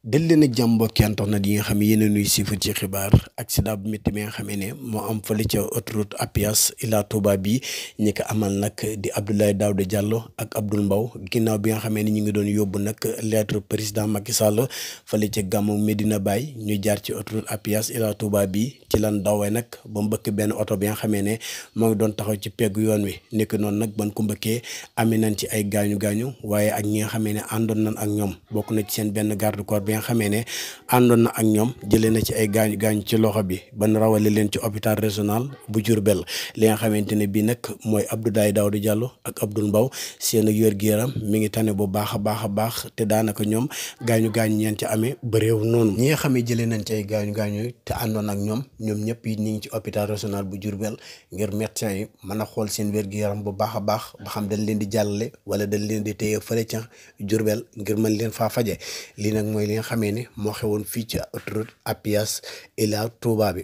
del leen ak jàmm mbokki internet yi nga xam ne yéen a nuy siifar ci xibaar accident bu métti bi nga xamee ne moo am fële ca autoroute à péage Ila Touba bi ñi ko amal nag di Abdoulaye Daouda Diallo ak Abdoul Mbow ginnaaw bi nga xamee ne ñu ngi doon yóbbu nag lettre président Macky Sall fële ca gàmmu Medina Baye ñu jaar ci autoroute à péage Ila Touba bi ci lan dawee nag ba mbëkk benn oto bi nga xamee ne moo ngi doon taxaw ci peggu yoon wi nekk noonu nag ban ko mbëkkee amee nañ ci ay gaañu waaye ak ñi nga xamee ne àndoon nañ ak ñoom bokk na ci seen benn garde corps bi nga xamee ne àndoon na ak ñoom jëlee na ci ay gaañu ci loxo bi ban rawale leen ci hôpital régional bu Diourbel li nga xamante ne bii nag mooy Abdoulaye Daouda Diallo ak Abdoul Mbow seen ak wér-gu-yaram mi ngi tane bu baax a baax te daanaka ñoom gaañu ñeen ci amee bëréew noonu ñi nga xam ne jëlee nañ ci ay gaañu te àndoon ak ñoom ñëpp yi ñu ngi ci hôpital régional bu Diourbel ngir médecin yi mën a xool seen wér-gu-yaram bu baax a baax ba xam dañ leen di jàllale wala dañ leen di téye fële ca Diourbel ngir mën leen faa faje lii nag mooy li nga xamee ne moo xewoon fii ci autoroute à péage Ila Touba bi